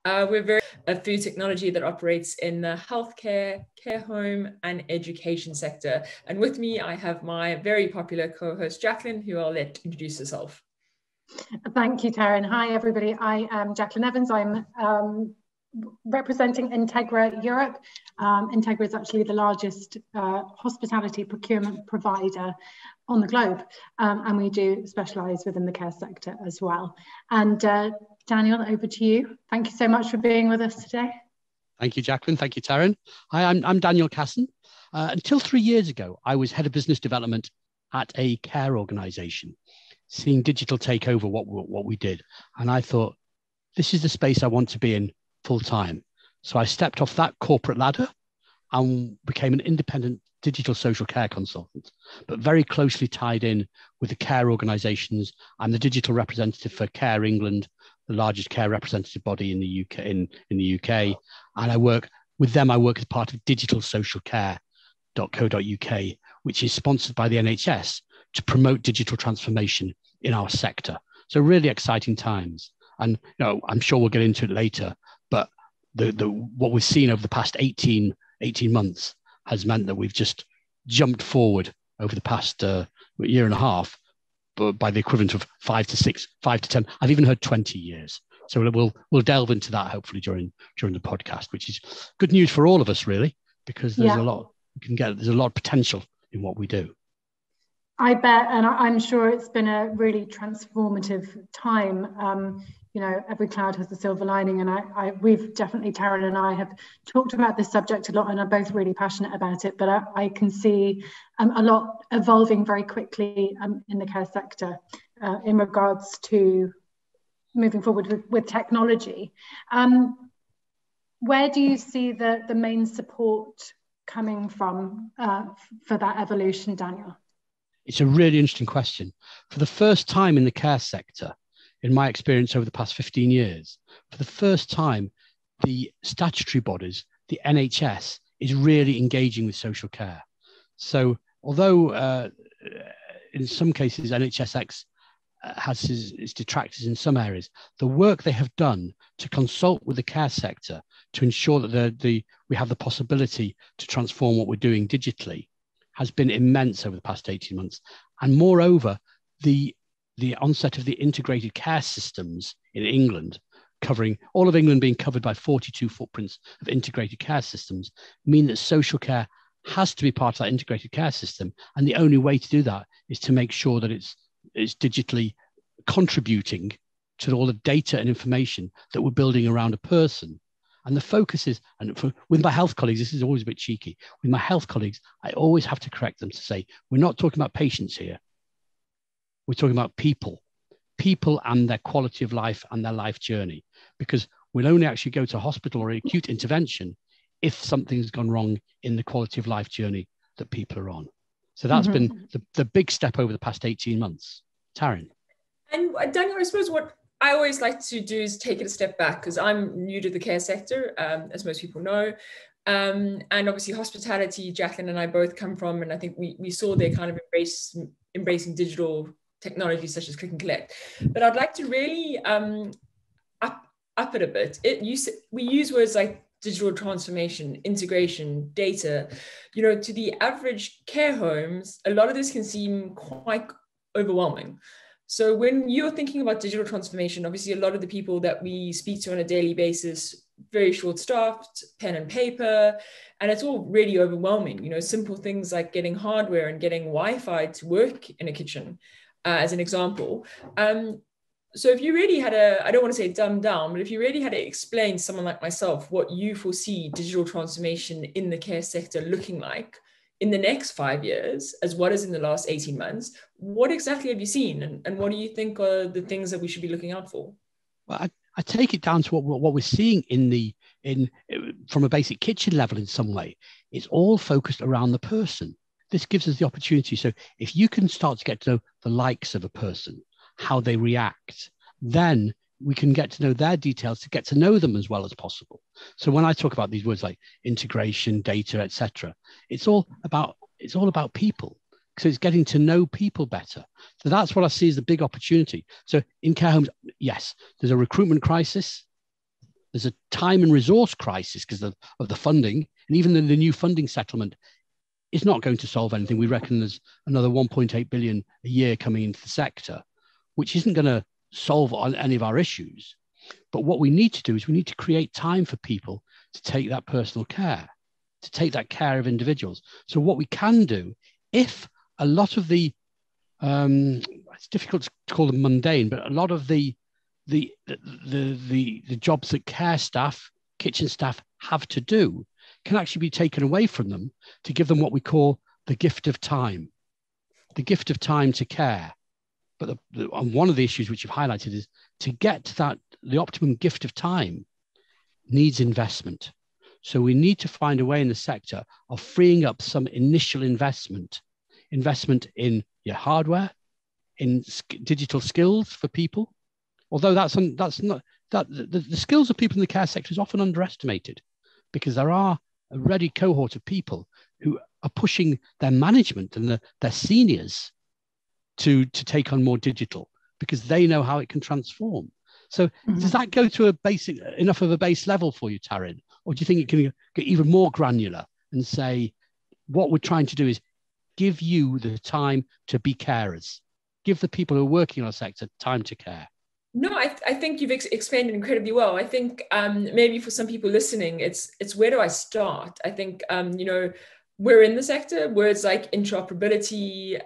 We're very a food technology that operates in the healthcare, care home, and education sector. And with me, I have my very popular co-host, Jacqueline, who I'll let introduce herself. Thank you, Taryn. Hi, everybody. I am Jacqueline Evans. I'm representing Integra Europe. Integra is actually the largest hospitality procurement provider on the globe, and we do specialise within the care sector as well. And Daniel, over to you. Thank you so much for being with us today. Thank you, Jacqueline. Thank you, Taryn. Hi, I'm Daniel Casson. Until 3 years ago, I was head of business development at a care organisation, seeing digital take over what we did. And I thought, this is the space I want to be in full time. So I stepped off that corporate ladder and became an independent digital social care consultant, but very closely tied in with the care organisations. I'm the digital representative for Care England, the largest care representative body in the UK. In the UK, and I work with them. I work as part of digitalsocialcare.co.uk, which is sponsored by the NHS to promote digital transformation in our sector. So really exciting times. And I'm sure we'll get into it later, but what we've seen over the past 18 months has meant that we've just jumped forward over the past year and a half, but by the equivalent of 5 to 6, 5 to 10. I've even heard 20 years. So we'll delve into that hopefully during the podcast, which is good news for all of us, really, because there's a lot there's a lot of potential in what we do. I bet, and I'm sure it's been a really transformative time. Every cloud has a silver lining, and we've definitely, Taryn and I have talked about this subject a lot, and are both really passionate about it. But I can see a lot evolving very quickly in the care sector in regards to moving forward with technology. Where do you see the main support coming from for that evolution, Daniel? It's a really interesting question. For the first time in the care sector, in my experience over the past 15 years, for the first time, the statutory bodies, the NHS, is really engaging with social care. So although in some cases NHSX has its detractors in some areas, the work they have done to consult with the care sector to ensure that we have the possibility to transform what we're doing digitally has been immense over the past 18 months. And moreover, the onset of the integrated care systems in England, covering all of England being covered by 42 footprints of integrated care systems, mean that social care has to be part of that integrated care system. And the only way to do that is to make sure that it's digitally contributing to all the data and information that we're building around a person. And the focus is, with my health colleagues, this is always a bit cheeky. With my health colleagues, I always have to correct them to say, we're not talking about patients here. We're talking about people and their quality of life and their life journey, because we'll only actually go to hospital or acute intervention if something's gone wrong in the quality of life journey that people are on. So that's been the big step over the past 18 months. Taryn. And Daniel, I suppose what I always like to do is take it a step back, because I'm new to the care sector, as most people know. And obviously hospitality, Jacqueline and I both come from, and I think we saw their kind of embracing digital technology such as click and collect. But I'd like to really up it a bit. We use words like digital transformation, integration, data. To the average care homes, a lot of this can seem quite overwhelming. So when you're thinking about digital transformation, obviously a lot of the people that we speak to on a daily basis, very short-staffed, pen and paper, and it's all really overwhelming. Simple things like getting hardware and getting Wi-Fi to work in a kitchen, as an example. So if you really had I don't want to say dumb down, but if you really had to explain to someone like myself what you foresee digital transformation in the care sector looking like in the next 5 years, as well as in the last 18 months, what exactly have you seen? And what do you think are the things that we should be looking out for? Well, I take it down to what we're seeing from a basic kitchen level in some way. It's all focused around the person. This gives us the opportunity. So if you can start to get to know the likes of a person, how they react, then we can get to know their details to get to know them as well as possible. So when I talk about these words like integration, data, etc., it's all about people. So it's getting to know people better. So that's what I see as the big opportunity. So in care homes, yes, there's a recruitment crisis. There's a time and resource crisis because of the funding, and even the new funding settlement is not going to solve anything. We reckon there's another 1.8 billion a year coming into the sector, which isn't going to solve any of our issues. But what we need to do is we need to create time for people to take that personal care, to take that care of individuals. So what we can do, if a lot of the, it's difficult to call them mundane, but a lot of the jobs that care staff, kitchen staff have to do can actually be taken away from them to give them what we call the gift of time to care. But one of the issues which you've highlighted is to get to that, the optimum gift of time needs investment. So we need to find a way in the sector of freeing up some initial investment in your hardware, in digital skills for people. Although the skills of people in the care sector is often underestimated, because there are a ready cohort of people who are pushing their management and their seniors to take on more digital, because they know how it can transform. So does that go to enough of a base level for you, Taryn? Or do you think it can get even more granular and say, what we're trying to do is give you the time to be carers, give the people who are working in our sector time to care? No, I think you've explained it incredibly well. I think maybe for some people listening, it's where do I start? I think, we're in the sector, words like interoperability,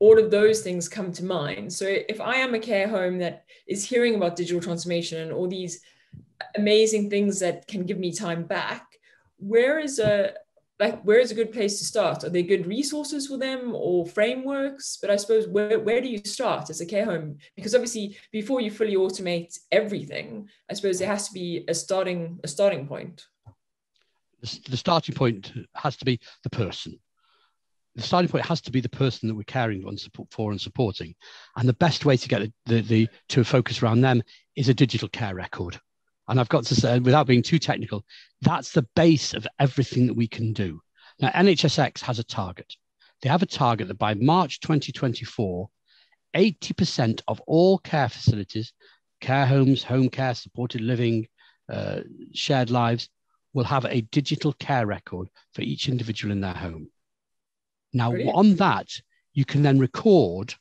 all of those things come to mind. So if I am a care home that is hearing about digital transformation and all these amazing things that can give me time back, where is a good place to start? Are there good resources for them or frameworks? But I suppose where do you start as a care home? Because obviously before you fully automate everything, I suppose there has to be a starting point. The starting point has to be the person. The starting point has to be the person that we're caring for and supporting. And the best way to get to a focus around them is a digital care record. And I've got to say, without being too technical, that's the base of everything that we can do. Now, NHSX has a target. They have a target that by March 2024, 80% of all care facilities, care homes, home care, supported living, shared lives, will have a digital care record for each individual in their home. Now, brilliant. On that, you can then record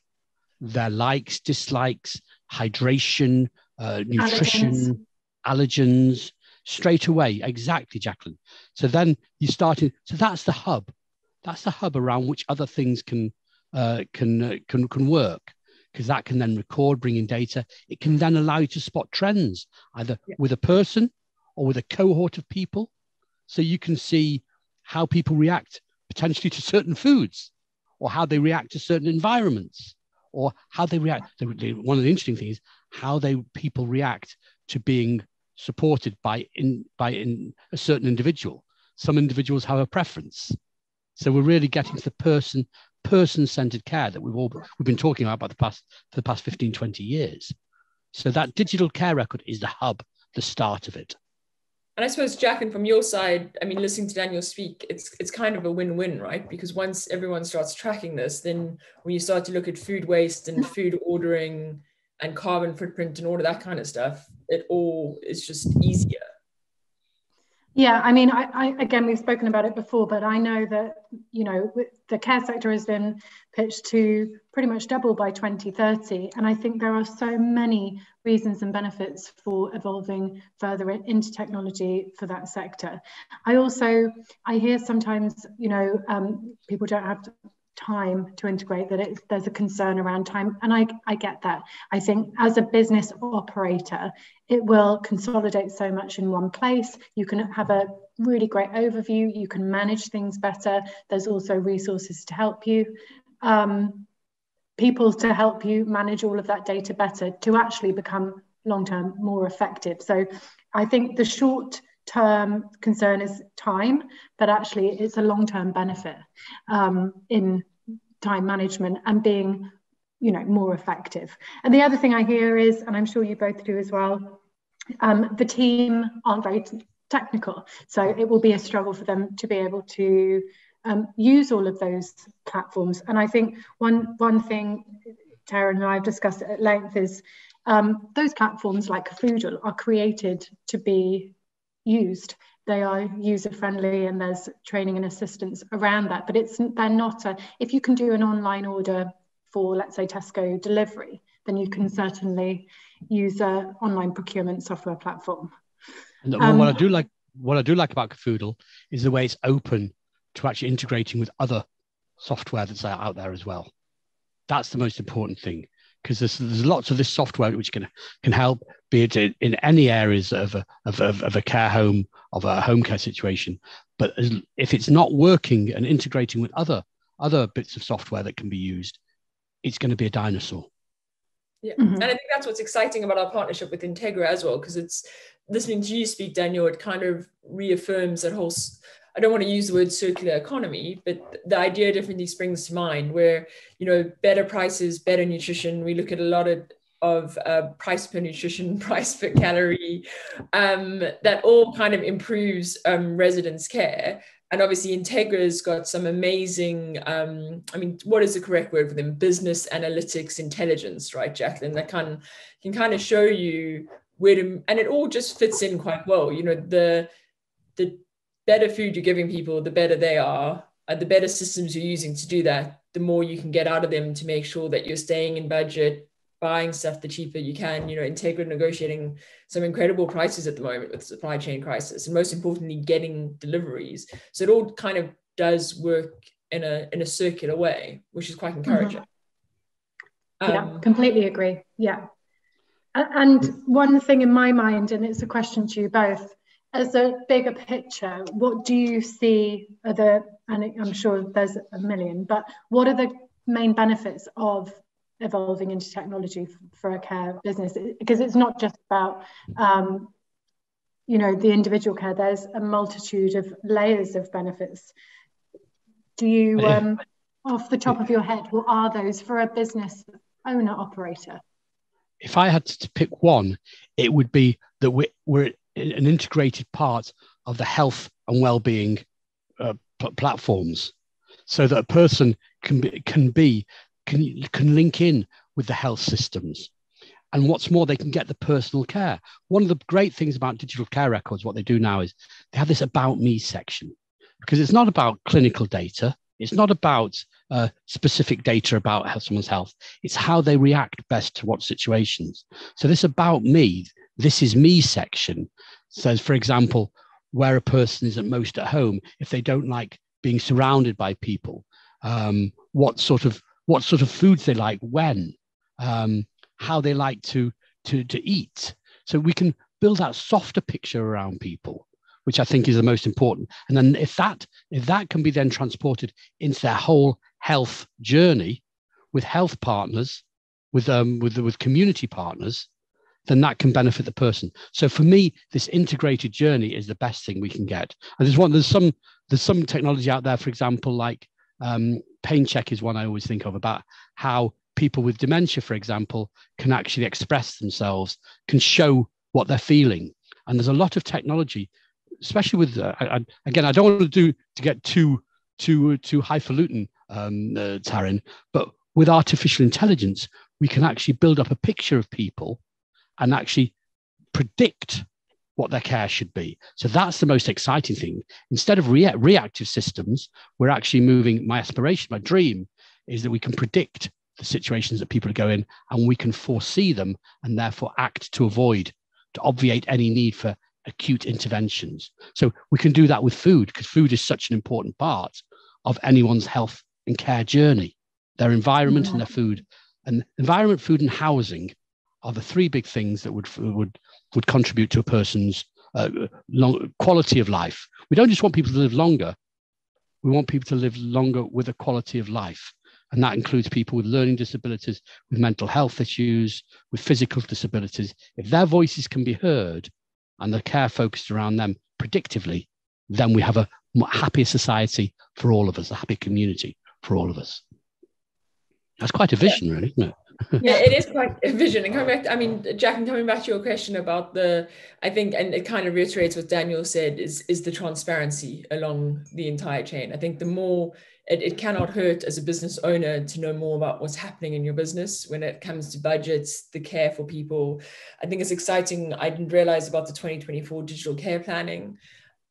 their likes, dislikes, hydration, nutrition, allergens straight away. Exactly, Jacqueline. So then you start in. So that's the hub. That's the hub around which other things can work, because that can then record, bring in data. It can then allow you to spot trends either with a person or with a cohort of people. So you can see how people react potentially to certain foods, or how they react to certain environments, or how they react. One of the interesting things is how people react to being supported by a certain individual. Some individuals have a preference. So we're really getting to the person-centered care that we've been talking about for the past 15, 20 years. So that digital care record is the hub, the start of it. And I suppose, Jacqueline, from your side, I mean, listening to Daniel speak, it's kind of a win-win, right? Because once everyone starts tracking this, then when you start to look at food waste and food ordering and carbon footprint and all of that kind of stuff, it all is just easier. Yeah, I mean, I again, we've spoken about it before, but I know that, the care sector has been pitched to pretty much double by 2030. And I think there are so many reasons and benefits for evolving further into technology for that sector. I hear sometimes, people don't have time to integrate, that there's a concern around time, and I get that. I think as a business operator, it will consolidate so much in one place. You can have a really great overview, you can manage things better. There's also resources to help you, people to help you manage all of that data better to actually become long-term more effective. So I think the short-term concern is time, but actually it's a long-term benefit in time management and being, more effective. And the other thing I hear is, and I'm sure you both do as well, the team aren't very technical, so it will be a struggle for them to be able to use all of those platforms. And I think one thing Taryn and I have discussed at length is, Those platforms like Foodle are created to be used. They are user friendly and there's training and assistance around that, but they're not if you can do an online order for, let's say, Tesco delivery, then you can certainly use an online procurement software platform. And what I do like about Cafoodle is the way it's open to actually integrating with other software that's out there as well. That's the most important thing, because there's lots of this software which can help, be it in any areas of a care home, of a home care situation. But if it's not working and integrating with other bits of software that can be used, it's going to be a dinosaur. Yeah, and I think that's what's exciting about our partnership with Integra as well, because it's listening to you speak, Daniel, it kind of reaffirms that whole, I don't want to use the word circular economy, but the idea definitely springs to mind where, you know, better prices, better nutrition. We look at a lot of price per nutrition, price per calorie, that all kind of improves residents' care. And obviously Integra's got some amazing, what is the correct word for them? Business analytics intelligence, right, Jacqueline? That can kind of show you where to, and it all just fits in quite well. You know, the better food you're giving people, the better they are, the better systems you're using to do that, the more you can get out of them to make sure that you're staying in budget, buying stuff the cheaper you can. You know, Integra negotiating some incredible prices at the moment with the supply chain crisis, and most importantly, getting deliveries. So it all kind of does work in a circular way, which is quite encouraging. Yeah, completely agree. Yeah. And one thing in my mind, and it's a question to you both, as a bigger picture, what do you see are the, and I'm sure there's a million, but what are the main benefits of evolving into technology for a care business? Because it's not just about, you know, the individual care, there's a multitude of layers of benefits. Do you, off the top of your head, what are those for a business owner operator? If I had to pick one, it would be that we're an integrated part of the health and well-being platforms, so that a person can link in with the health systems. And what's more, they can get the personal care. One of the great things about digital care records, what they do now is they have this about me section, because it's not about clinical data. It's not about specific data about someone's health. It's how they react best to what situations. So this about me, this is me section says, for example, where a person is at most at home, if they don't like being surrounded by people, what sort of foods they like, when, how they like to eat. So we can build that softer picture around people, which I think is the most important. And then if that can be then transported into their whole health journey with health partners, with community partners, then that can benefit the person. So for me, this integrated journey is the best thing we can get. And there's some technology out there, for example, like Pain Check is one I always think of, about how people with dementia, for example, can actually express themselves, can show what they're feeling. And there's a lot of technology, especially with, again, I don't want to get too highfalutin, Taryn, but with artificial intelligence, we can actually build up a picture of people and actually predict what their care should be. So that's the most exciting thing. Instead of reactive systems, we're actually moving. My aspiration, my dream is that we can predict the situations that people go in, and we can foresee them and therefore act to obviate any need for acute interventions. So we can do that with food, because food is such an important part of anyone's health and care journey. Their environment and their food. And environment, food, and housing are the three big things that would contribute to a person's quality of life. We don't just want people to live longer. We want people to live longer with a quality of life. And that includes people with learning disabilities, with mental health issues, with physical disabilities. If their voices can be heard and the care focused around them predictively, then we have a happier society for all of us, a happy community for all of us. That's quite a vision, really, isn't it? Yeah, it is quite a vision. And coming back, Jack, and coming back to your question about I think, and it kind of reiterates what Daniel said, is the transparency along the entire chain. I think the more it cannot hurt as a business owner to know more about what's happening in your business when it comes to budgets, the care for people. I think it's exciting. I didn't realize about the 2024 digital care planning.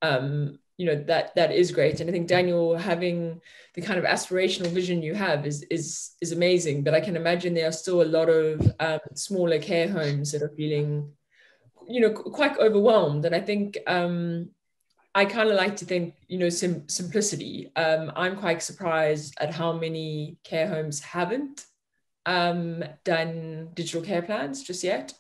That is great. And I think, Daniel, having the kind of aspirational vision you have is amazing. But I can imagine there are still a lot of smaller care homes that are feeling, quite overwhelmed. And I think I kind of like to think, simplicity. I'm quite surprised at how many care homes haven't done digital care plans just yet.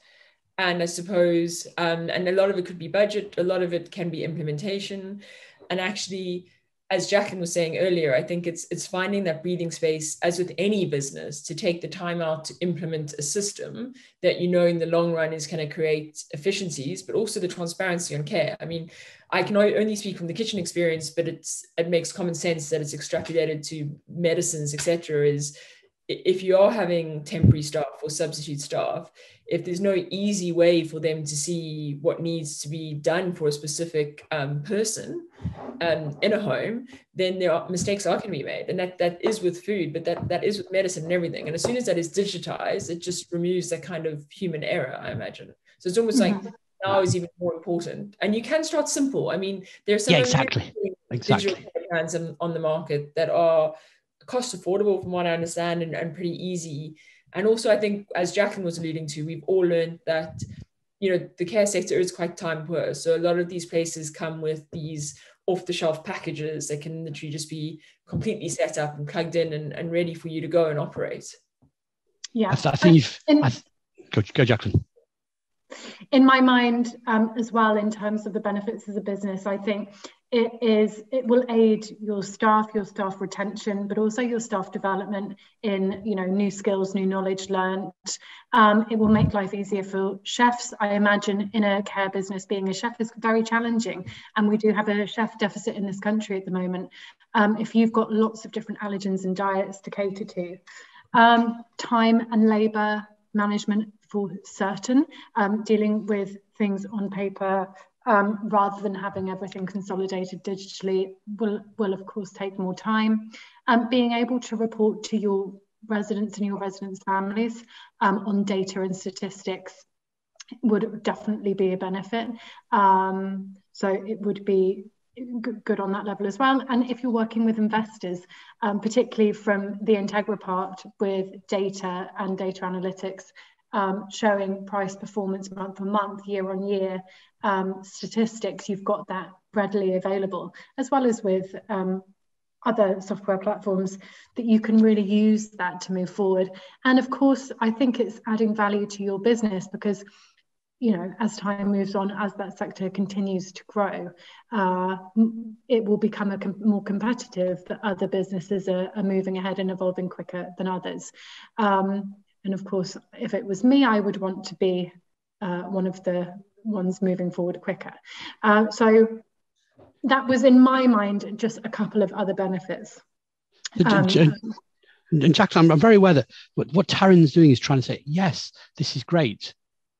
And I suppose, and a lot of it could be budget, a lot of it can be implementation. And actually, as Jacqueline was saying earlier, I think it's finding that breathing space, as with any business, to take the time out to implement a system that in the long run is going to create efficiencies, but also the transparency on care. I mean, I can only speak from the kitchen experience, but it makes common sense that it's extrapolated to medicines, etc. Is if you are having temporary staff or substitute staff, if there's no easy way for them to see what needs to be done for a specific person in a home, then mistakes are going to be made. And that is with food, but that is with medicine and everything. And as soon as that is digitized, it just removes that kind of human error, I imagine. So it's almost like now is even more important. And you can start simple. I mean, there's some digital plans on the market that are cost affordable from what I understand and pretty easy. And also, I think, as Jacqueline was alluding to, we've all learned that, the care sector is quite time poor. So a lot of these places come with these off-the-shelf packages that can literally just be completely set up and plugged in and ready for you to go and operate. Yeah. I think go, Jacqueline. In my mind, as well, in terms of the benefits as a business, I think it will aid your staff retention, but also your staff development in new skills, new knowledge learned. It will make life easier for chefs. I imagine in a care business, being a chef is very challenging, and we do have a chef deficit in this country at the moment. If you've got lots of different allergens and diets to cater to, time and labour management for certain, dealing with things on paper rather than having everything consolidated digitally will of course take more time. Being able to report to your residents and your residents' families on data and statistics would definitely be a benefit. So it would be good on that level as well. And if you're working with investors, particularly from the Integra part with data and data analytics, showing price performance month on month, year on year statistics, you've got that readily available, as well as with other software platforms that you can really use that to move forward. And of course, I think it's adding value to your business because, as time moves on, as that sector continues to grow, it will become more competitive, that other businesses are moving ahead and evolving quicker than others. And of course, if it was me, I would want to be one of the ones moving forward quicker. So that was, in my mind, just a couple of other benefits. And Jacqueline, I'm very aware that what Taryn's doing is trying to say, yes, this is great,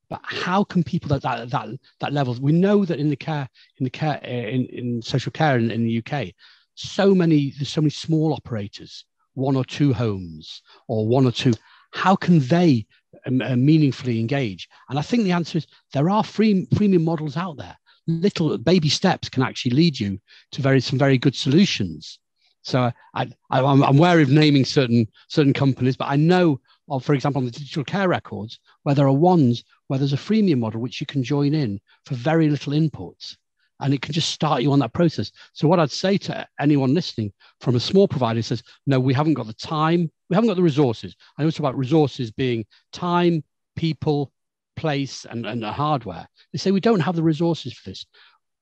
but how can people at that level? We know that in social care in the UK, there's so many small operators, one or two homes or one or two. How can they meaningfully engage? And I think the answer is there are freemium models out there. Little baby steps can actually lead you to some very good solutions. So I'm wary of naming certain companies, but I know of, for example, on the digital care records, where there are ones where there's a freemium model which you can join in for very little inputs. And it can just start you on that process. So what I'd say to anyone listening from a small provider who says, no, we haven't got the time, we haven't got the resources. I also about resources being time, people, place, and hardware. They say, we don't have the resources for this.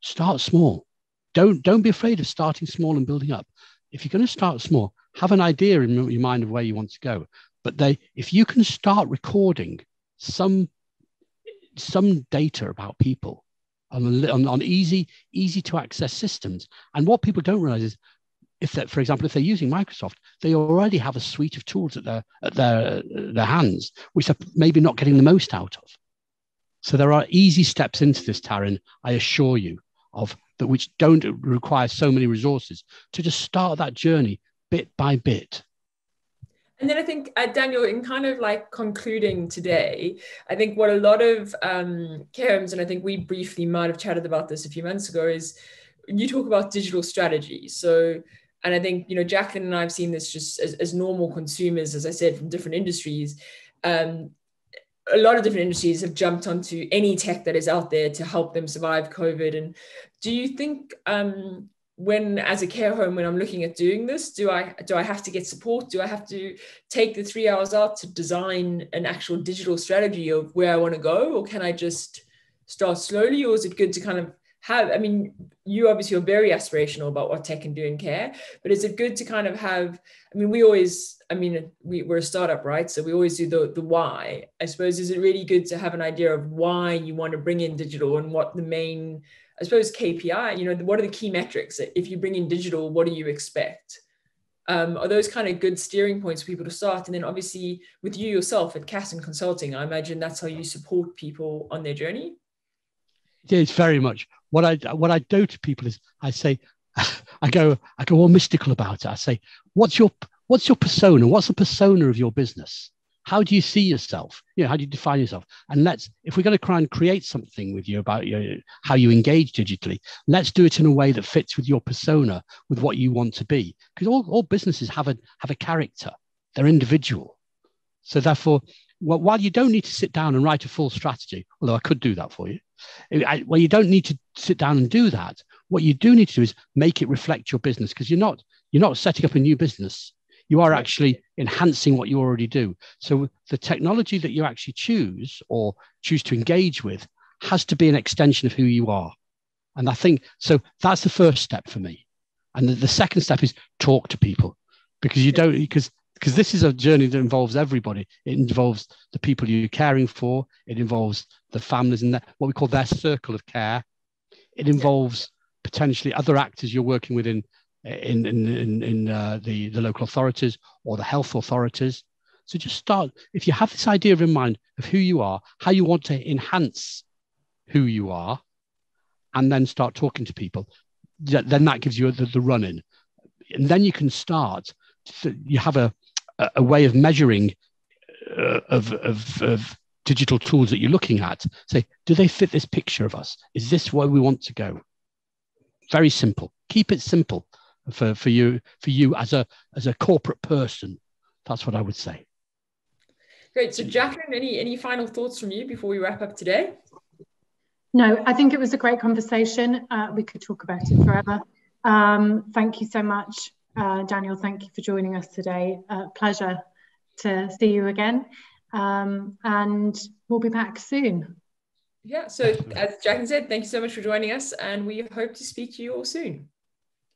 Start small. Don't be afraid of starting small and building up. If you're going to start small, have an idea in your mind of where you want to go. But if you can start recording some data about people, on easy to access systems. And what people don't realize is, for example, if they're using Microsoft, they already have a suite of tools at their hands, which they're maybe not getting the most out of. So there are easy steps into this, Taryn, I assure you, which don't require so many resources to just start that journey bit by bit. And then I think, Daniel, in kind of like concluding today, I think what a lot of care homes, and I think we briefly might have chatted about this a few months ago, is you talk about digital strategy. So, and I think, Jacqueline and I have seen this just as normal consumers, as I said, from different industries. A lot of different industries have jumped onto any tech that is out there to help them survive COVID. And do you think, when as a care home, when I'm looking at doing this, do I have to get support? Do I have to take the 3 hours out to design an actual digital strategy of where I want to go? Or can I just start slowly? Or is it good to kind of you obviously are very aspirational about what tech can do in care, but is it good to kind of have, we're a startup, right? So we always do the why. I suppose, is it really good to have an idea of why you want to bring in digital and what the main, I suppose, KPI, what are the key metrics? If you bring in digital, what do you expect? Are those kind of good steering points for people to start? And then obviously with you yourself at Casson Consulting, I imagine that's how you support people on their journey. Yeah, it's very much what I do to people is I say, I go all mystical about it. I say, what's your persona? What's the persona of your business? How do you see yourself? How do you define yourself? And if we're going to try and create something with you about how you engage digitally, let's do it in a way that fits with your persona, with what you want to be. Because all businesses have a character. They're individual. So therefore, while you don't need to sit down and write a full strategy, although I could do that for you, you don't need to sit down and do that. What you do need to do is make it reflect your business, because you're not setting up a new business. You are actually enhancing what you already do. So the technology that you actually choose to engage with has to be an extension of who you are. And I think, so that's the first step for me. And the second step is talk to people, because because this is a journey that involves everybody. It involves the people you're caring for. It involves the families and what we call their circle of care. It involves potentially other actors you're working with in the local authorities or the health authorities. So just start, if you have this idea in mind of who you are, how you want to enhance who you are, and then start talking to people, then that gives you the run-in. And then you can start, you have a way of measuring of digital tools that you're looking at. Say, do they fit this picture of us? Is this where we want to go? Very simple. Keep it simple for you as a corporate person. That's what I would say. Great. So Jacqueline, any final thoughts from you before we wrap up today? No, I think it was a great conversation. We could talk about it forever. Thank you so much, Daniel. Thank you for joining us today. Pleasure to see you again. And we'll be back soon. Yeah, so as Jacqueline said, thank you so much for joining us, and we hope to speak to you all soon.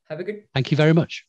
Have a good. Thank you very much.